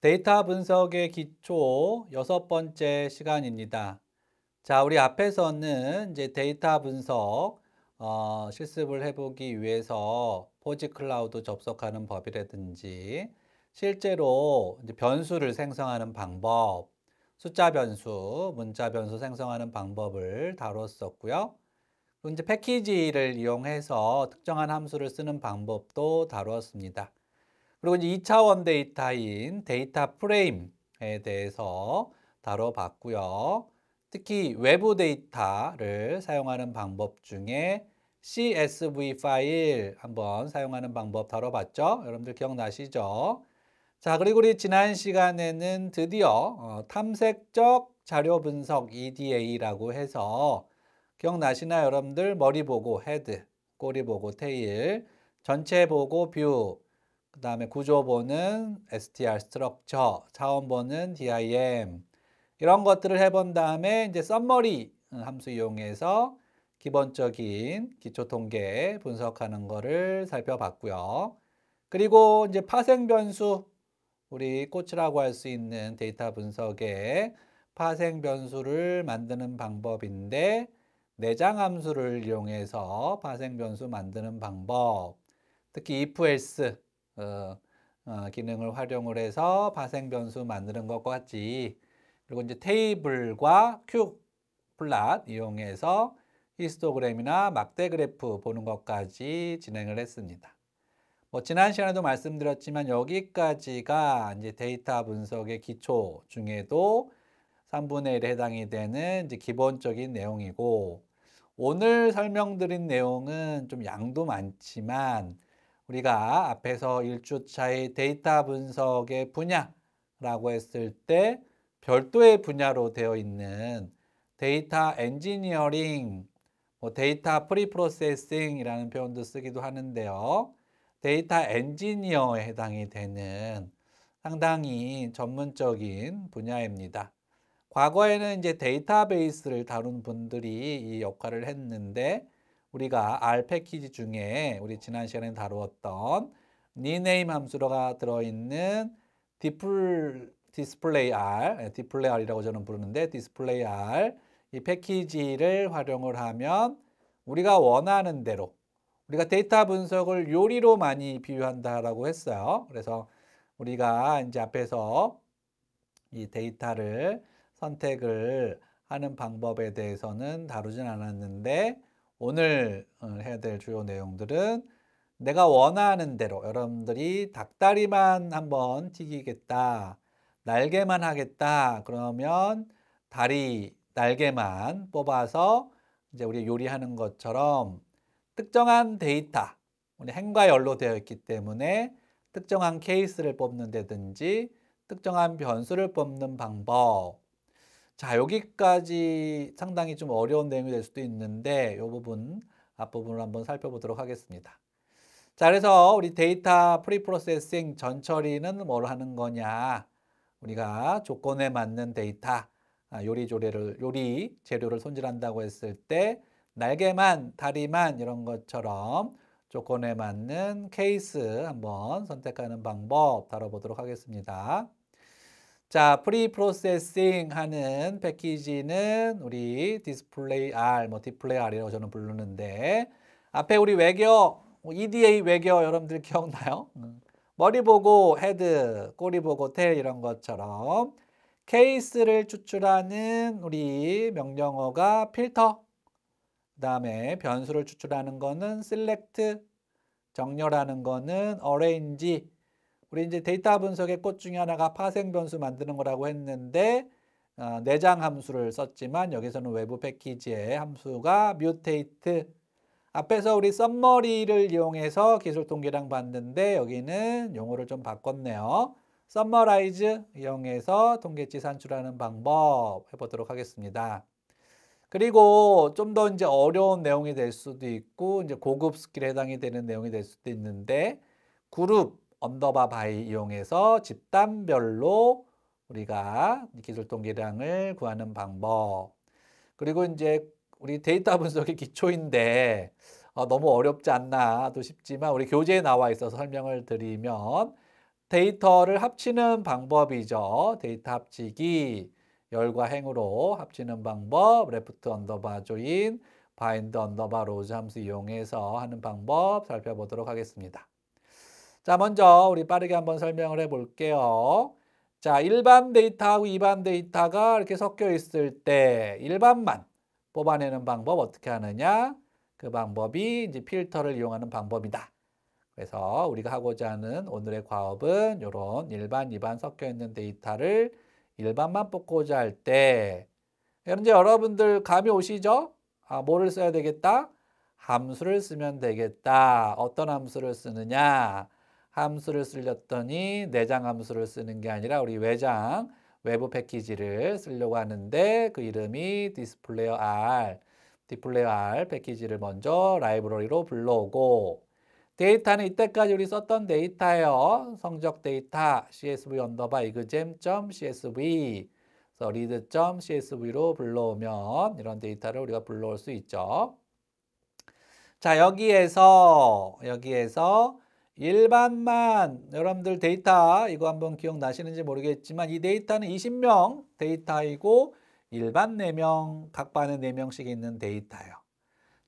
데이터 분석의 기초 여섯 번째 시간입니다. 자, 우리 앞에서는 이제 데이터 분석 실습을 해보기 위해서 포지 클라우드 접속하는 법이라든지 실제로 이제 변수를 생성하는 방법, 숫자 변수, 문자 변수 생성하는 방법을 다뤘었고요. 그리고 이제 패키지를 이용해서 특정한 함수를 쓰는 방법도 다루었습니다. 그리고 이제 2차원 데이터인 데이터 프레임에 대해서 다뤄봤고요. 특히 외부 데이터를 사용하는 방법 중에 CSV 파일 한번 사용하는 방법 다뤄봤죠? 여러분들 기억나시죠? 자, 그리고 우리 지난 시간에는 드디어 탐색적 자료 분석 EDA라고 해서 기억나시나요? 여러분들 머리 보고 헤드, 꼬리 보고 테일, 전체 보고 뷰, 그 다음에 구조 보는 STR 스트럭처, 차원 보는 DIM 이런 것들을 해본 다음에 이제 썸머리 함수 이용해서 기본적인 기초 통계 분석하는 거를 살펴봤고요. 그리고 이제 파생 변수 우리 꽃이라고 할 수 있는 데이터 분석의 파생 변수를 만드는 방법인데 내장 함수를 이용해서 파생 변수 만드는 방법 특히 if else 기능을 활용을 해서 파생 변수 만드는 것까지 그리고 이제 테이블과 q 플랫 이용해서 히스토그램이나 막대 그래프 보는 것까지 진행을 했습니다. 지난 시간에도 말씀드렸지만 여기까지가 이제 데이터 분석의 기초 중에도 3분의 1에 해당이 되는 이제 기본적인 내용이고 오늘 설명드린 내용은 좀 양도 많지만 우리가 앞에서 1주차의 데이터 분석의 분야라고 했을 때 별도의 분야로 되어 있는 데이터 엔지니어링, 데이터 프리프로세싱이라는 표현도 쓰기도 하는데요. 데이터 엔지니어에 해당이 되는 상당히 전문적인 분야입니다. 과거에는 이제 데이터베이스를 다룬 분들이 이 역할을 했는데 우리가 R 패키지 중에 우리 지난 시간에 다루었던 rename 함수가 들어있는 display R, display R이라고 저는 부르는데 display R 이 패키지를 활용을 하면 우리가 원하는 대로 우리가 데이터 분석을 요리로 많이 비유한다라고 했어요. 그래서 우리가 이제 앞에서 이 데이터를 선택을 하는 방법에 대해서는 다루진 않았는데 오늘 해야 될 주요 내용들은 내가 원하는 대로 여러분들이 닭다리만 한번 튀기겠다, 날개만 하겠다 그러면 다리, 날개만 뽑아서 이제 우리 요리하는 것처럼 특정한 데이터, 우리 행과 열로 되어 있기 때문에 특정한 케이스를 뽑는다든지 특정한 변수를 뽑는 방법. 자, 여기까지 상당히 좀 어려운 내용이 될 수도 있는데 이 부분, 앞부분을 한번 살펴보도록 하겠습니다. 자, 그래서 우리 데이터 프리프로세싱 전처리는 뭘 하는 거냐? 우리가 조건에 맞는 데이터, 요리 재료를 손질한다고 했을 때 날개만, 다리만 이런 것처럼 조건에 맞는 케이스 한번 선택하는 방법 다뤄보도록 하겠습니다. 자, 프리프로세싱 하는 패키지는 우리 디스플레이 R, 디플레이 R이라고 저는 부르는데 앞에 우리 외겨, EDA 외겨 여러분들 기억나요? 머리 보고 헤드, 꼬리 보고 테일 이런 것처럼 케이스를 추출하는 우리 명령어가 필터, 그 다음에 변수를 추출하는 거는 select, 정렬하는 거는 arrange. 우리 이제 데이터 분석의 꽃 중에 하나가 파생 변수 만드는 거라고 했는데 내장 함수를 썼지만 여기서는 외부 패키지의 함수가 mutate. 앞에서 우리 썸머리를 이용해서 기술 통계량 봤는데 여기는 용어를 좀 바꿨네요. summarize 이용해서 통계치 산출하는 방법 해보도록 하겠습니다. 그리고 좀 더 이제 어려운 내용이 될 수도 있고 이제 고급 스킬에 해당이 되는 내용이 될 수도 있는데 그룹 언더바 바이 이용해서 집단별로 우리가 기술 통계량을 구하는 방법. 그리고 이제 우리 데이터 분석의 기초인데 너무 어렵지 않나도 싶지만 우리 교재에 나와 있어서 설명을 드리면 데이터를 합치는 방법이죠. 데이터 합치기, 열과 행으로 합치는 방법, 레프트 언더바 조인, 바인드 언더바 로즈 함수 이용해서 하는 방법 살펴보도록 하겠습니다. 자, 먼저 우리 빠르게 한번 설명을 해볼게요. 자, 일반 데이터하고 이반 데이터가 이렇게 섞여 있을 때 일반만 뽑아내는 방법 어떻게 하느냐? 그 방법이 이제 필터를 이용하는 방법이다. 그래서 우리가 하고자 하는 오늘의 과업은 이런 일반, 이반 섞여 있는 데이터를 일반만 뽑고자 할 때, 이제 여러분들 감이 오시죠? 아, 뭐를 써야 되겠다? 함수를 쓰면 되겠다. 어떤 함수를 쓰느냐? 함수를 쓰렸더니 내장 함수를 쓰는 게 아니라 우리 외장, 외부 패키지를 쓰려고 하는데 그 이름이 디스플레이어 R 패키지를 먼저 라이브러리로 불러오고 데이터는 이때까지 우리 썼던 데이터예요. 성적 데이터 csv 언더바 exam.csv 그래서 read.csv로 불러오면 이런 데이터를 우리가 불러올 수 있죠. 자, 여기에서 일반만 여러분들 데이터 이거 한번 기억나시는지 모르겠지만 이 데이터는 20명 데이터이고 일반 4명 각 반에 4명씩 있는 데이터예요.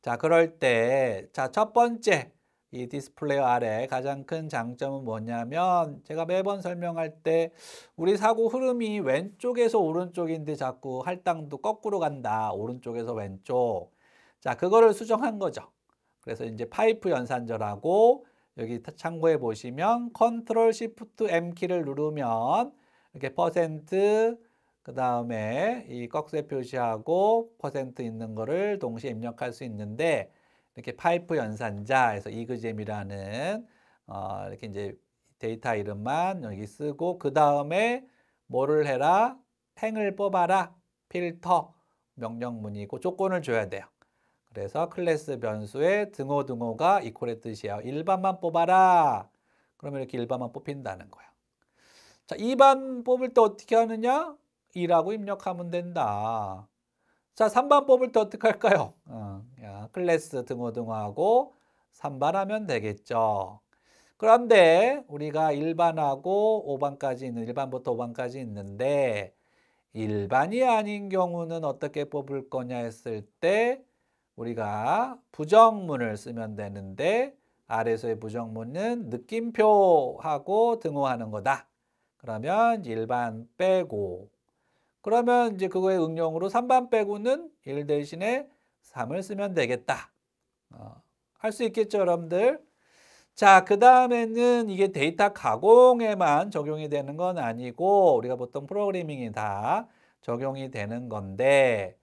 자, 그럴 때 자, 첫 번째 이 디스플레이어 R의 가장 큰 장점은 뭐냐면 제가 매번 설명할 때 우리 사고 흐름이 왼쪽에서 오른쪽인데 자꾸 할당도 거꾸로 간다. 오른쪽에서 왼쪽. 자, 그거를 수정한 거죠. 그래서 이제 파이프 연산절하고 여기 참고해 보시면 컨트롤 시프트 M 키를 누르면 이렇게 퍼센트 그다음에 이 꺽쇠 표시하고 퍼센트 있는 거를 동시에 입력할 수 있는데 이렇게 파이프 연산자에서 이그잼이라는 이렇게 이제 데이터 이름만 여기 쓰고 그 다음에 뭐를 해라? 행을 뽑아라. 필터 명령문이고 조건을 줘야 돼요. 그래서 클래스 변수에 등호가 이퀄의 뜻이에요. 일반만 뽑아라. 그러면 이렇게 일반만 뽑힌다는 거예요. 자, 2반 뽑을 때 어떻게 하느냐? 2라고 입력하면 된다. 자, 3반 뽑을 때 어떻게 할까요? 클래스 등호하고 3반 하면 되겠죠. 그런데 우리가 1반하고 5반까지 있는 1반부터 5반까지 있는데 일반이 아닌 경우는 어떻게 뽑을 거냐 했을 때 우리가 부정문을 쓰면 되는데 아래서의 부정문은 느낌표하고 등호하는 거다. 그러면 일반 빼고 그러면 이제 그거의 응용으로 3반 빼고는 1 대신에 3을 쓰면 되겠다. 할 수 있겠죠, 여러분들? 자, 그 다음에는 이게 데이터 가공에만 적용이 되는 건 아니고 우리가 보통 프로그래밍이 다 적용이 되는 건데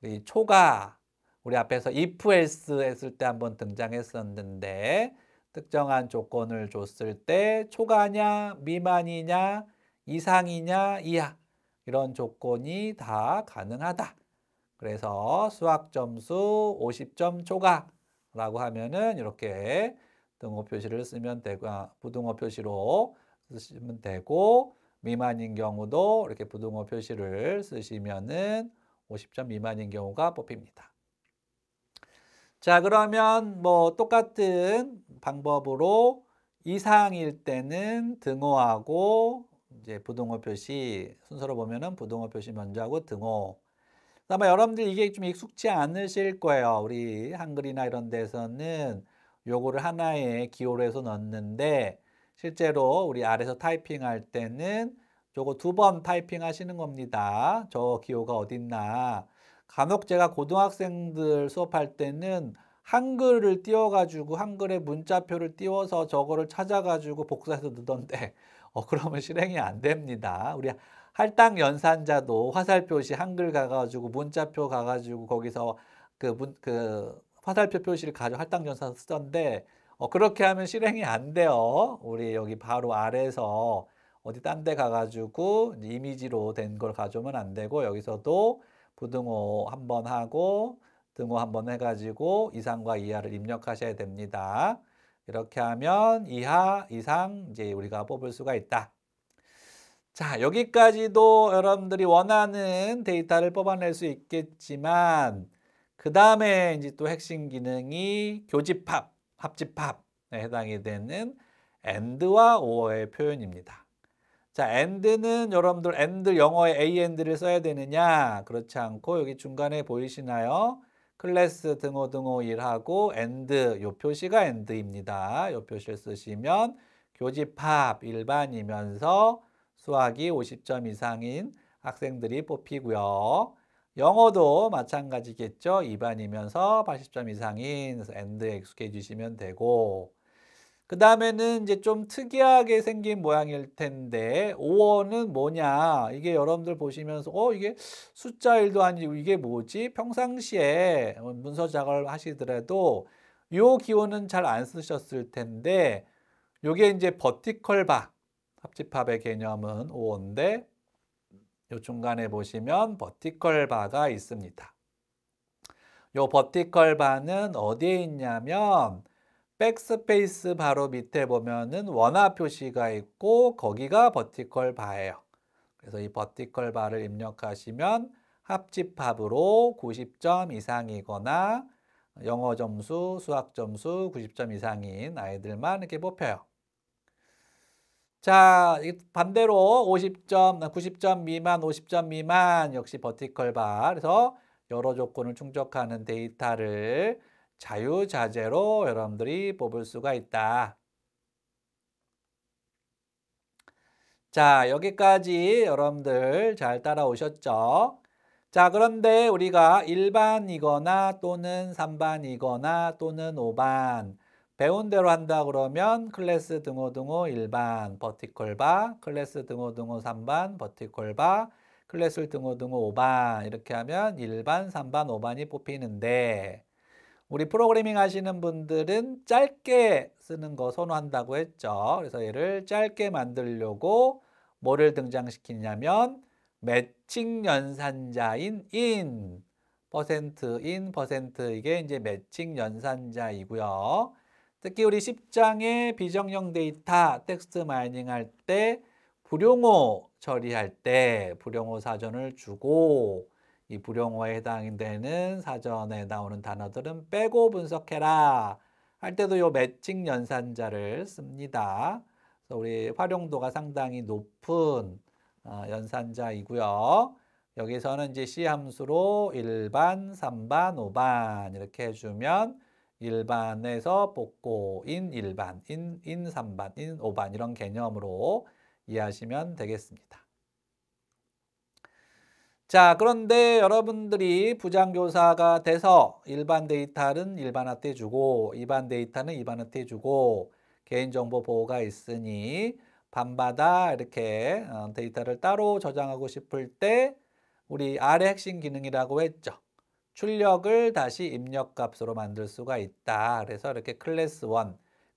이 초가 우리 앞에서 if else 했을 때 한번 등장했었는데 특정한 조건을 줬을 때 초과냐, 미만이냐, 이상이냐, 이하 이런 조건이 다 가능하다. 그래서 수학 점수 50점 초과라고 하면은 이렇게 등호 표시를 쓰면 되고 부등호 표시로 쓰시면 되고 미만인 경우도 이렇게 부등호 표시를 쓰시면은 50점 미만인 경우가 뽑힙니다. 자, 그러면 뭐 똑같은 방법으로 이상일 때는 등호하고 이제 부등호 표시 순서로 보면은 부등호 표시 먼저 하고 등호. 아마 여러분들 이게 좀 익숙치 않으실 거예요. 우리 한글이나 이런 데서는 요거를 하나의 기호로 해서 넣는데 실제로 우리 아래서 타이핑할 때는 저거 2번 타이핑 하시는 겁니다. 저 기호가 어딨나. 간혹 제가 고등학생들 수업할 때는 한글을 띄워가지고 한글에 문자표를 띄워서 저거를 찾아가지고 복사해서 넣던데 그러면 실행이 안 됩니다. 우리 할당 연산자도 화살표시 한글 가가지고 문자표 가가지고 거기서 그 화살표 표시를 가지고 할당 연산 쓰던데 그렇게 하면 실행이 안 돼요. 우리 여기 바로 아래에서 어디 딴 데 가가지고 이미지로 된 걸 가져오면 안 되고 여기서도 부등호 한번 하고 등호 한번 해가지고 이상과 이하를 입력하셔야 됩니다. 이렇게 하면 이하, 이상 이제 우리가 뽑을 수가 있다. 자, 여기까지도 여러분들이 원하는 데이터를 뽑아낼 수 있겠지만 그 다음에 이제 또 핵심 기능이 교집합, 합집합에 해당이 되는 and와 or의 표현입니다. 자, and는 여러분들 and 영어에 and를 써야 되느냐? 그렇지 않고 여기 중간에 보이시나요? 클래스 등호 등호 1하고 and 요 표시가 and입니다. 요 표시를 쓰시면 교집합 일반이면서 수학이 50점 이상인 학생들이 뽑히고요. 영어도 마찬가지겠죠. 2반이면서 80점 이상인 and에 익숙해지시면 되고 그 다음에는 이제 좀 특이하게 생긴 모양일 텐데 5어는 뭐냐 이게 여러분들 보시면서 이게 숫자 1도 아니고 이게 뭐지? 평상시에 문서 작업을 하시더라도 요 기호는 잘 안 쓰셨을 텐데 요게 이제 버티컬 바 합집합의 개념은 5어인데 요 중간에 보시면 버티컬 바가 있습니다. 요 버티컬 바는 어디에 있냐면 백스페이스 바로 밑에 보면은 원화 표시가 있고 거기가 버티컬 바예요. 그래서 이 버티컬 바를 입력하시면 합집합으로 90점 이상이거나 영어 점수, 수학 점수 90점 이상인 아이들만 이렇게 뽑혀요. 자, 반대로 50점, 90점 미만, 50점 미만 역시 버티컬 바. 그래서 여러 조건을 충족하는 데이터를 자유자재로 여러분들이 뽑을 수가 있다. 자, 여기까지 여러분들 잘 따라오셨죠? 자, 그런데 우리가 1반이거나 또는 3반이거나 또는 5반 배운 대로 한다 그러면 클래스 등호 등호 1반 버티컬 바, 클래스 등호 등호 3반 버티컬 바, 클래스 등호 등호 5반 이렇게 하면 1반, 3반, 5반이 뽑히는데 우리 프로그래밍 하시는 분들은 짧게 쓰는 거 선호한다고 했죠. 그래서 얘를 짧게 만들려고 뭐를 등장시키냐면 매칭 연산자인 in, 퍼센트 in, 퍼센트 이게 이제 매칭 연산자이고요. 특히 우리 10장의 비정형 데이터 텍스트 마이닝 할 때 불용어 처리할 때 불용어 사전을 주고 이 불용어에 해당되는 사전에 나오는 단어들은 빼고 분석해라 할 때도 요 매칭 연산자를 씁니다. 그래서 우리 활용도가 상당히 높은 연산자이고요. 여기서는 이제 C 함수로 1반, 3반, 5반 이렇게 해주면 1반에서 뽑고 in 1반, in 3반, in 5반 이런 개념으로 이해하시면 되겠습니다. 자, 그런데 여러분들이 부장교사가 돼서 일반 데이터는 일반한테 주고 2반 데이터는 2반한테 주고 개인정보 보호가 있으니 밤마다 이렇게 데이터를 따로 저장하고 싶을 때 우리 아래 핵심 기능이라고 했죠. 출력을 다시 입력값으로 만들 수가 있다. 그래서 이렇게 클래스 1,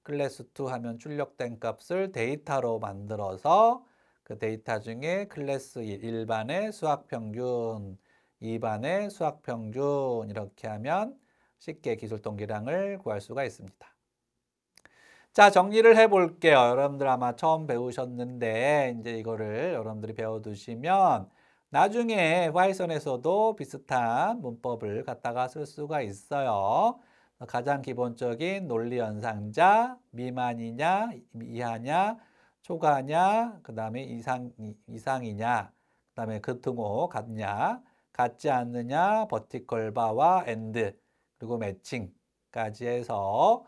클래스 2 하면 출력된 값을 데이터로 만들어서 그 데이터 중에 클래스 1반의 수학평균, 2반의 수학평균 이렇게 하면 쉽게 기술 동기량을 구할 수가 있습니다. 자, 정리를 해볼게요. 여러분들 아마 처음 배우셨는데 이제 이거를 여러분들이 배워두시면 나중에 파이썬에서도 비슷한 문법을 갖다가 쓸 수가 있어요. 가장 기본적인 논리 연상자, 미만이냐, 이하냐, 초과냐, 그 다음에 이상이냐, 그 다음에 그 등호 같냐, 같지 않느냐, 버티컬 바와 엔드, 그리고 매칭까지 해서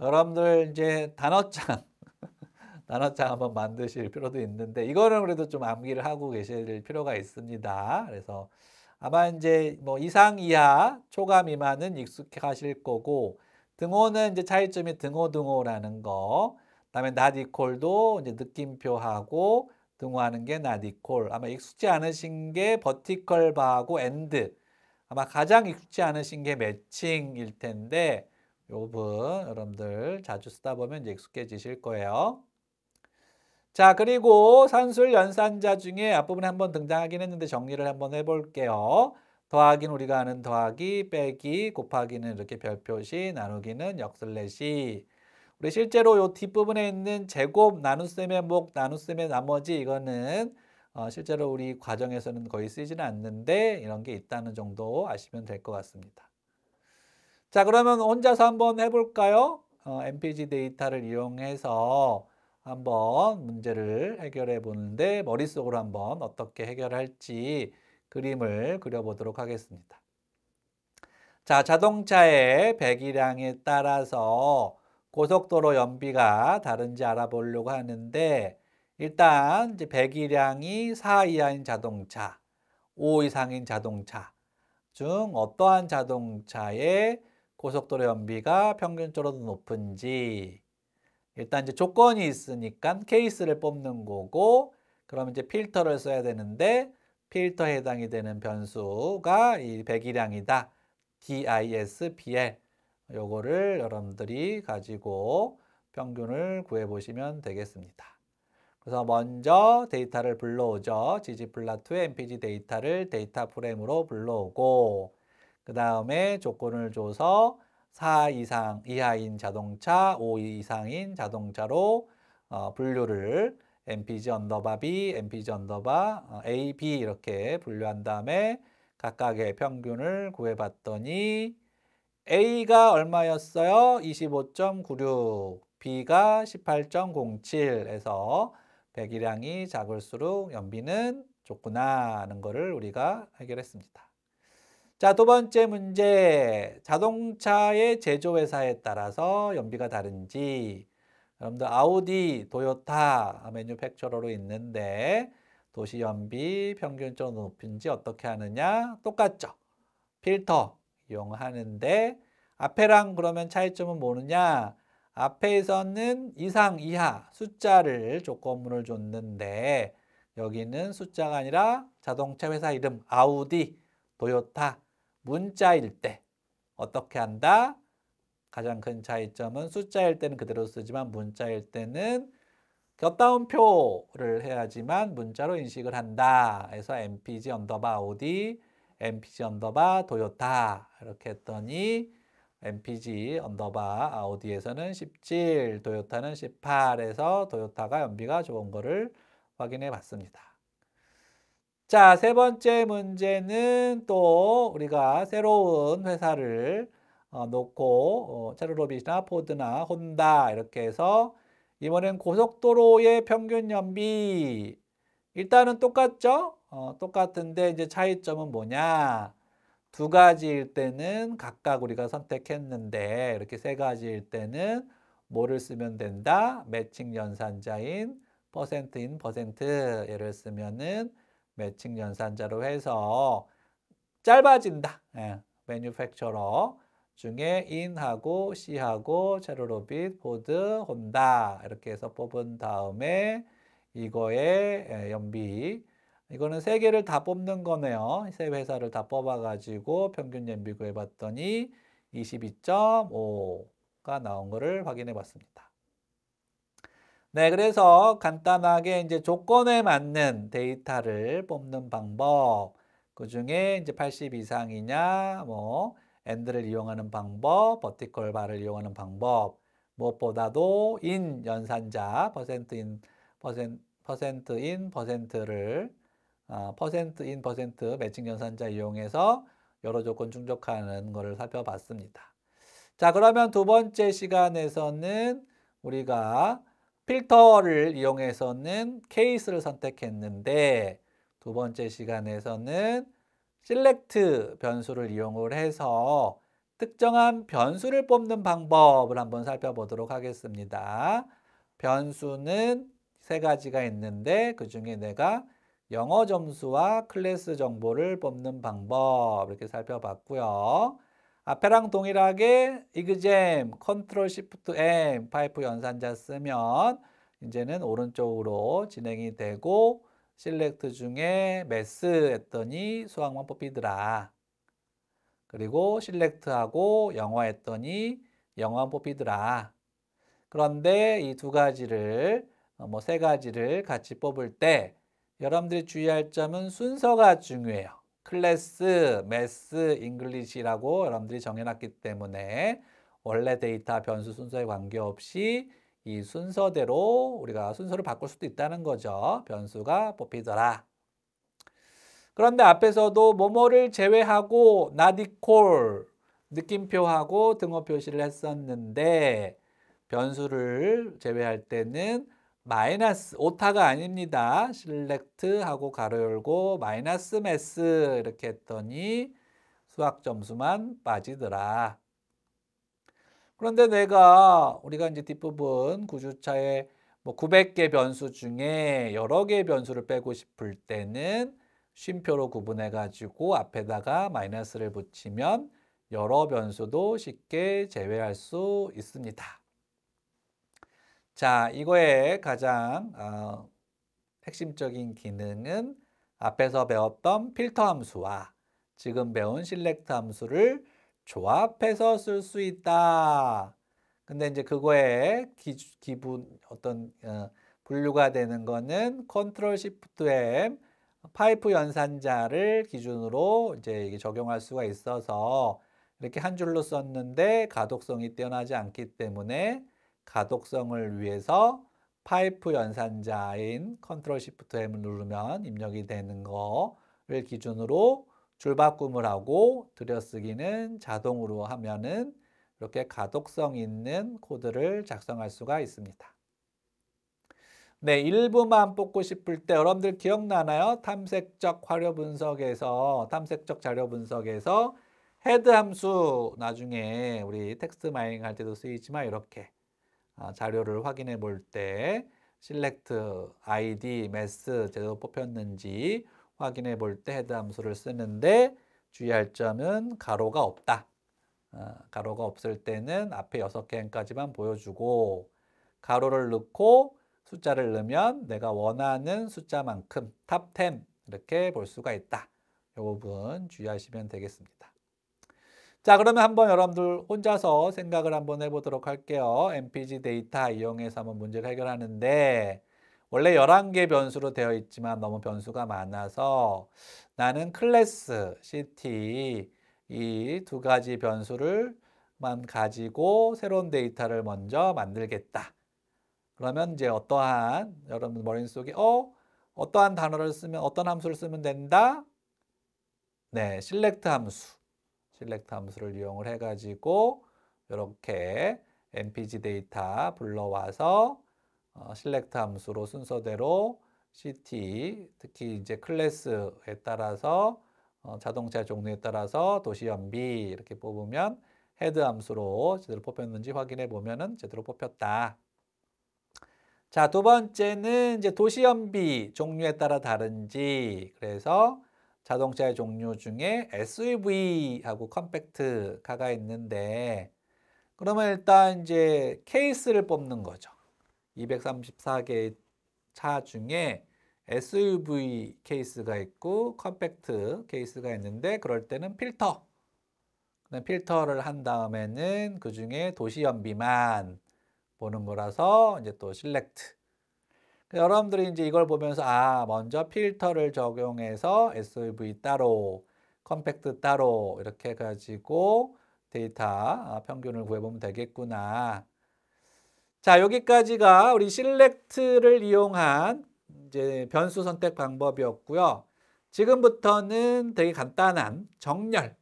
여러분들 이제 단어장 한번 만드실 필요도 있는데 이거는 그래도 좀 암기를 하고 계실 필요가 있습니다. 그래서 아마 이제 뭐 이상, 이하, 초과, 미만은 익숙하실 거고 등호는 이제 차이점이 등호라는 거. 그다음에 not equal도 이제 느낌표하고 등호하는 게 not equal. 아마 익숙지 않으신 게 vertical bar하고 and. 아마 가장 익숙지 않으신 게 매칭일 텐데 요 부분 여러분들 자주 쓰다 보면 이제 익숙해지실 거예요. 자, 그리고 산술 연산자 중에 앞부분에 한번 등장하긴 했는데 정리를 한번 해볼게요. 더하기는 우리가 아는 더하기, 빼기, 곱하기는 이렇게 별표시, 나누기는 역슬래시. 우리 실제로 요 뒷부분에 있는 제곱, 나눗셈의 목, 나눗셈의 나머지 이거는 실제로 우리 과정에서는 거의 쓰지는 않는데 이런 게 있다는 정도 아시면 될 것 같습니다. 자, 그러면 혼자서 한번 해볼까요? MPG 데이터를 이용해서 한번 문제를 해결해 보는데 머릿속으로 한번 어떻게 해결할지 그림을 그려보도록 하겠습니다. 자, 자동차의 배기량에 따라서 고속도로 연비가 다른지 알아보려고 하는데 일단 이제 배기량이 4 이하인 자동차, 5 이상인 자동차 중 어떠한 자동차의 고속도로 연비가 평균적으로 높은지 일단 이제 조건이 있으니까 케이스를 뽑는 거고 그럼 이제 필터를 써야 되는데 필터에 해당이 되는 변수가 이 배기량이다. DISBL 요거를 여러분들이 가지고 평균을 구해 보시면 되겠습니다. 그래서 먼저 데이터를 불러오죠. ggplot2의 mpg 데이터를 데이터 프레임으로 불러오고 그 다음에 조건을 줘서 4 이하인 자동차, 5 이상인 자동차로 분류를 mpg 언더바 b, mpg 언더바 a, b 이렇게 분류한 다음에 각각의 평균을 구해봤더니 A가 얼마였어요? 25.96, B가 18.07에서 배기량이 작을수록 연비는 좁구나 하는 거를 우리가 해결했습니다. 자, 두 번째 문제. 자동차의 제조회사에 따라서 연비가 다른지 여러분들 아우디, 토요타 매뉴팩처러로 있는데 도시 연비 평균적으로 높은지 어떻게 하느냐? 똑같죠. 필터 이용하는데 앞에랑 그러면 차이점은 뭐느냐? 앞에서는 이상, 이하 숫자를 조건문을 줬는데 여기는 숫자가 아니라 자동차 회사 이름 아우디, 토요타 문자일 때 어떻게 한다? 가장 큰 차이점은 숫자일 때는 그대로 쓰지만 문자일 때는 곁다운표를 해야지만 문자로 인식을 한다. 해서 mpg 언더바 아우디, mpg 언더바 토요타 이렇게 했더니 mpg 언더바 아우디에서는 17, 토요타는 18에서 토요타가 연비가 좋은 거를 확인해 봤습니다. 자, 세 번째 문제는 또 우리가 새로운 회사를 놓고 체르노빗이나 포드나 혼다 이렇게 해서 이번엔 고속도로의 평균 연비 일단은 똑같죠? 똑같은데 이제 차이점은 뭐냐? 두 가지일 때는 각각 우리가 선택했는데 이렇게 세 가지일 때는 뭐를 쓰면 된다? 매칭 연산자인 퍼센트인 퍼센트 예를 쓰면은 매칭 연산자로 해서 짧아진다. 예, 매뉴팩처러 중에 인하고 C하고 체르노빗, 포드, 혼다 이렇게 해서 뽑은 다음에 이거의 연비 이거는 세 개를 다 뽑는 거네요. 세 회사를 다 뽑아가지고 평균 연비 구해봤더니 22.5가 나온 거를 확인해 봤습니다. 네, 그래서 간단하게 이제 조건에 맞는 데이터를 뽑는 방법, 그 중에 이제 80 이상이냐, 뭐, AND를 이용하는 방법, 버티컬 바를 이용하는 방법, 무엇보다도 인 연산자, 퍼센트인 퍼센트를, 퍼센트인 퍼센트 매칭 연산자 이용해서 여러 조건 충족하는 것을 살펴봤습니다. 자, 그러면 두 번째 시간에서는 우리가 필터를 이용해서는 케이스를 선택했는데 두 번째 시간에서는 select 변수를 이용을 해서 특정한 변수를 뽑는 방법을 한번 살펴보도록 하겠습니다. 변수는 세 가지가 있는데 그 중에 내가 영어 점수와 클래스 정보를 뽑는 방법 이렇게 살펴봤고요. 앞에랑 동일하게 exam, 컨트롤 시프트 M, 파이프 연산자 쓰면 이제는 오른쪽으로 진행이 되고 select 중에 math 했더니 수학만 뽑히더라. 그리고 select하고 영어 했더니 영어만 뽑히더라. 그런데 이 두 가지를 뭐 세 가지를 같이 뽑을 때 여러분들이 주의할 점은 순서가 중요해요. 클래스, 매스, 잉글리시라고 여러분들이 정해놨기 때문에 원래 데이터 변수 순서에 관계없이 이 순서대로 우리가 순서를 바꿀 수도 있다는 거죠. 변수가 뽑히더라. 그런데 앞에서도 뭐뭐를 제외하고 not equal 느낌표하고 등호 표시를 했었는데 변수를 제외할 때는 마이너스 오타가 아닙니다. select 하고 가로 열고 마이너스 매스 이렇게 했더니 수학 점수만 빠지더라. 그런데 우리가 이제 뒷부분 구주차에 뭐 900개 변수 중에 여러 개의 변수를 빼고 싶을 때는 쉼표로 구분해 가지고 앞에다가 마이너스를 붙이면 여러 변수도 쉽게 제외할 수 있습니다. 자, 이거의 가장 핵심적인 기능은 앞에서 배웠던 필터 함수와 지금 배운 select 함수를 조합해서 쓸 수 있다. 근데 이제 그거의 분류가 되는 거는 컨트롤 시프트 M 파이프 연산자를 기준으로 이제 이게 적용할 수가 있어서 이렇게 한 줄로 썼는데 가독성이 뛰어나지 않기 때문에 가독성을 위해서 파이프 연산자인 컨트롤 시프트 M을 누르면 입력이 되는 거를 기준으로 줄바꿈을 하고 들여쓰기는 자동으로 하면은 이렇게 가독성 있는 코드를 작성할 수가 있습니다. 네, 일부만 뽑고 싶을 때 여러분들 기억나나요? 탐색적 자료 분석에서 헤드 함수 나중에 우리 텍스트 마이닝 할 때도 쓰이지만 이렇게 자료를 확인해 볼 때 select id, mass 제대로 뽑혔는지 확인해 볼 때 헤드 함수를 쓰는데 주의할 점은 가로가 없다. 가로가 없을 때는 앞에 6개까지만 보여주고 가로를 넣고 숫자를 넣으면 내가 원하는 숫자만큼 탑 10 이렇게 볼 수가 있다. 이 부분 주의하시면 되겠습니다. 자, 그러면 한번 여러분들 혼자서 생각을 한번 해보도록 할게요. MPG 데이터 이용해서 한번 문제를 해결하는데 원래 11개 변수로 되어 있지만 너무 변수가 많아서 나는 클래스, city 이 두 가지 변수를만 가지고 새로운 데이터를 먼저 만들겠다. 그러면 이제 여러분 머릿속에 어떠한 단어를 쓰면 어떤 함수를 쓰면 된다? 네, select 함수를 이용을 해가지고 이렇게 MPG 데이터 불러와서 select 함수로 순서대로 city, 특히 이제 클래스에 따라서 자동차 종류에 따라서 도시 연비 이렇게 뽑으면 헤드 함수로 제대로 뽑혔는지 확인해 보면은 제대로 뽑혔다. 자, 두 번째는 이제 도시 연비 종류에 따라 다른지 그래서 자동차의 종류 중에 SUV하고 컴팩트 카가 있는데 그러면 일단 이제 케이스를 뽑는 거죠. 234개의 차 중에 SUV 케이스가 있고 컴팩트 케이스가 있는데 그럴 때는 필터를 한 다음에는 그 중에 도시 연비만 보는 거라서 이제 또 select. 여러분들이 이제 이걸 보면서 먼저 필터를 적용해서 SUV 따로, 컴팩트 따로 이렇게 해가지고 데이터 평균을 구해보면 되겠구나. 자, 여기까지가 우리 select를 이용한 이제 변수 선택 방법이었고요. 지금부터는 되게 간단한 정렬.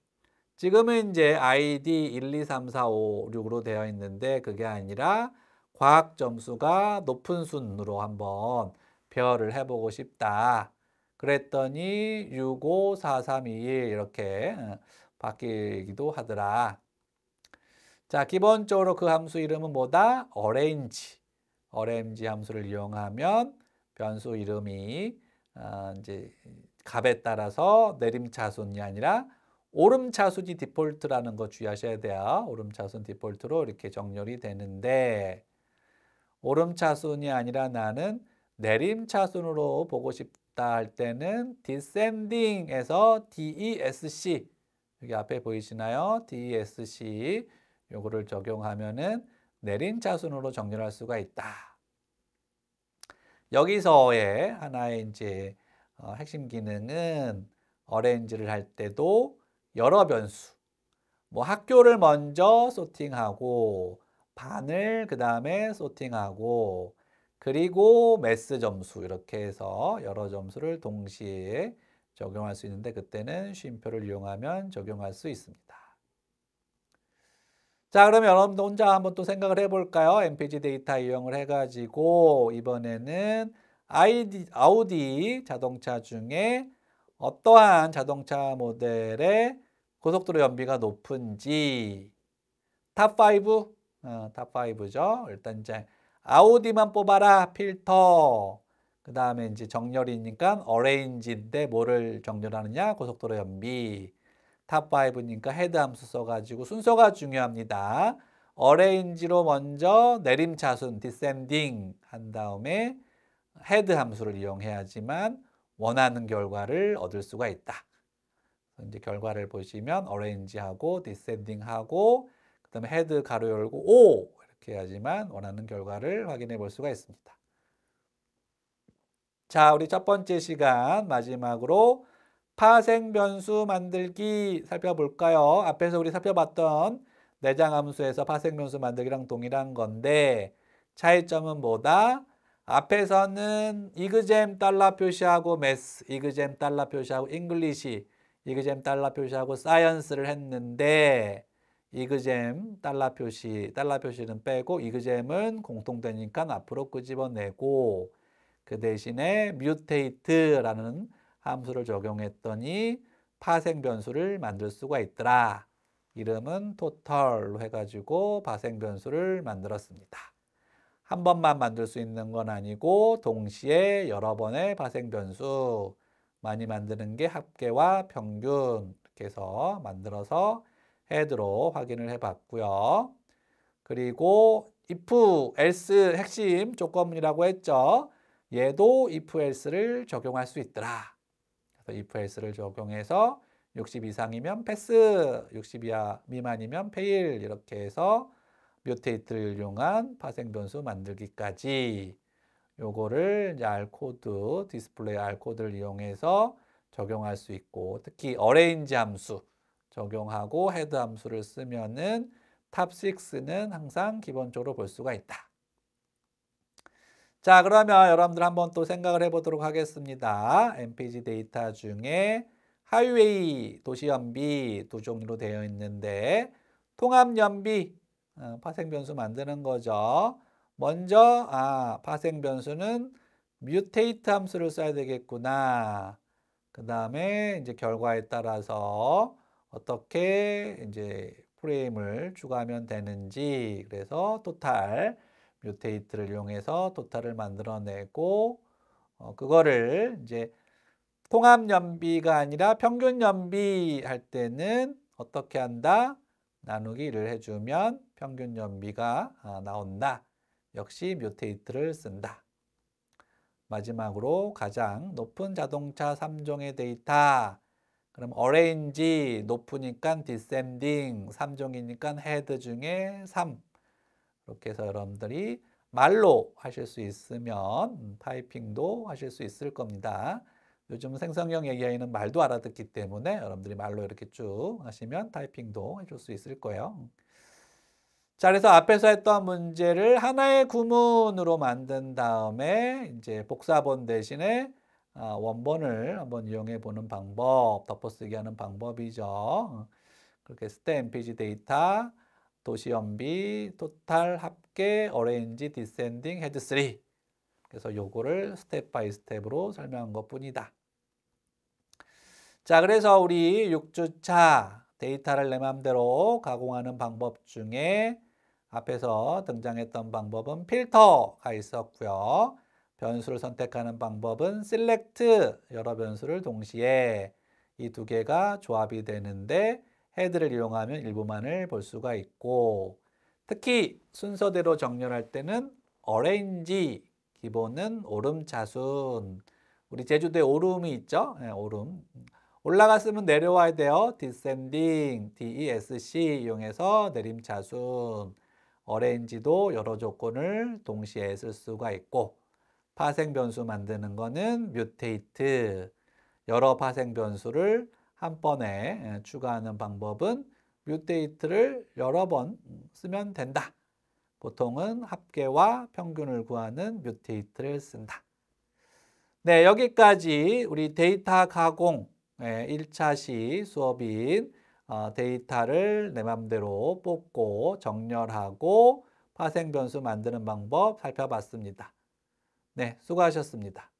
지금은 이제 ID 1, 2, 3, 4, 5, 6으로 되어 있는데 그게 아니라 과학 점수가 높은 순으로 한번 배열을 해보고 싶다. 그랬더니 6, 5, 4, 3, 2, 1 이렇게 바뀌기도 하더라. 자, 기본적으로 그 함수 이름은 뭐다? arrange 함수를 이용하면 변수 이름이 이제 값에 따라서 내림차순이 아니라 오름차순이 디폴트라는 거 주의하셔야 돼요. 오름차순 디폴트로 이렇게 정렬이 되는데 오름차순이 아니라 나는 내림차순으로 보고 싶다 할 때는 descending에서 DESC 여기 앞에 보이시나요? DESC 요거를 적용하면은 내림차순으로 정렬할 수가 있다. 여기서의 하나의 이제 핵심 기능은 어레인지를 할 때도 여러 변수, 뭐 학교를 먼저 소팅하고 반을 그 다음에 소팅하고 그리고 매스 점수 이렇게 해서 여러 점수를 동시에 적용할 수 있는데 그때는 쉼표를 이용하면 적용할 수 있습니다. 자, 그러면 여러분도 혼자 한번 또 생각을 해볼까요? MPG 데이터 이용을 해가지고 이번에는 아우디 자동차 중에 어떠한 자동차 모델의 고속도로 연비가 높은지 탑5? 탑5죠. 일단 이제 아우디만 뽑아라 필터. 그 다음에 이제 정렬이니까 어레인지인데 뭐를 정렬하느냐? 고속도로 연비. 탑5니까 헤드 함수 써가지고 순서가 중요합니다. 어레인지로 먼저 내림차순 디센딩 한 다음에 헤드 함수를 이용해야지만 원하는 결과를 얻을 수가 있다. 이제 결과를 보시면 어레인지하고 디센딩하고 그다음에 헤드 가로 열고 O 이렇게 해야지만 원하는 결과를 확인해 볼 수가 있습니다. 자, 우리 첫 번째 시간 마지막으로 파생 변수 만들기 살펴볼까요? 앞에서 우리 살펴봤던 내장 함수에서 파생 변수 만들기랑 동일한 건데 차이점은 뭐다? 앞에서는 이그잼 달러 표시하고 매스, 이그잼 달러 표시하고 잉글리시, 이그잼 달러 표시하고 사이언스를 했는데 이그잼 달러 표시는 빼고 이그잼은 공통되니까 앞으로 끄집어내고 그 대신에 뮤테이트라는 함수를 적용했더니 파생 변수를 만들 수가 있더라. 이름은 토탈로 해가지고 파생 변수를 만들었습니다. 한 번만 만들 수 있는 건 아니고 동시에 여러 번의 파생 변수 많이 만드는 게 합계와 평균 이렇게 해서 만들어서 헤드로 확인을 해봤고요. 그리고 if, else 핵심 조건이라고 했죠. 얘도 if, else를 적용할 수 있더라. 그래서 if, else를 적용해서 60 이상이면 패스, 60 이하 미만이면 페일 이렇게 해서 뮤테이트를 이용한 파생 변수 만들기까지 요거를 이제 R코드, 디스플레이 R코드를 이용해서 적용할 수 있고 특히 어레인지 함수 적용하고 헤드 함수를 쓰면은 탑6는 항상 기본적으로 볼 수가 있다. 자, 그러면 여러분들 한번 또 생각을 해보도록 하겠습니다. MPG 데이터 중에 하이웨이 도시연비 두 종류로 되어 있는데 통합연비 파생 변수 만드는 거죠. 먼저 파생 변수는 뮤테이트 함수를 써야 되겠구나. 그 다음에 이제 결과에 따라서 어떻게 이제 프레임을 추가하면 되는지 그래서 토탈 뮤테이트를 이용해서 토탈을 만들어내고 그거를 이제 통합 연비가 아니라 평균 연비 할 때는 어떻게 한다? 나누기를 해주면 평균 연비가 나온다. 역시 뮤테이트를 쓴다. 마지막으로 가장 높은 자동차 3종의 데이터. 그럼 어레인지 높으니까 디센딩, 3종이니까 헤드 중에 3. 이렇게 해서 여러분들이 말로 하실 수 있으면 타이핑도 하실 수 있을 겁니다. 요즘 생성형 AI는 말도 알아듣기 때문에 여러분들이 말로 이렇게 쭉 하시면 타이핑도 해줄 수 있을 거예요. 자, 그래서 앞에서 했던 문제를 하나의 구문으로 만든 다음에 이제 복사본 대신에 원본을 한번 이용해 보는 방법, 덮어쓰기 하는 방법이죠. 그렇게 했을 때 MPG 데이터, 도시연비, 토탈, 합계, 어레인지, 디센딩, 헤드 3. 그래서 요거를 스텝 바이 스텝으로 설명한 것뿐이다. 자, 그래서 우리 6주차 데이터를 내 맘대로 가공하는 방법 중에 앞에서 등장했던 방법은 필터가 있었고요. 변수를 선택하는 방법은 select, 여러 변수를 동시에 이 두 개가 조합이 되는데 헤드를 이용하면 일부만을 볼 수가 있고 특히 순서대로 정렬할 때는 arrange, 기본은 오름차순. 우리 제주도에 오름이 있죠? 네, 오름. 올라갔으면 내려와야 돼요. descending, DESC 이용해서 내림차순. 어레인지도 여러 조건을 동시에 쓸 수가 있고 파생 변수 만드는 거는 뮤테이트. 여러 파생 변수를 한 번에 추가하는 방법은 뮤테이트를 여러 번 쓰면 된다. 보통은 합계와 평균을 구하는 뮤테이트를 쓴다. 네, 여기까지 우리 데이터 가공 1차 시 수업인 데이터를 내 맘대로 뽑고 정렬하고 파생 변수 만드는 방법 살펴봤습니다. 네, 수고하셨습니다.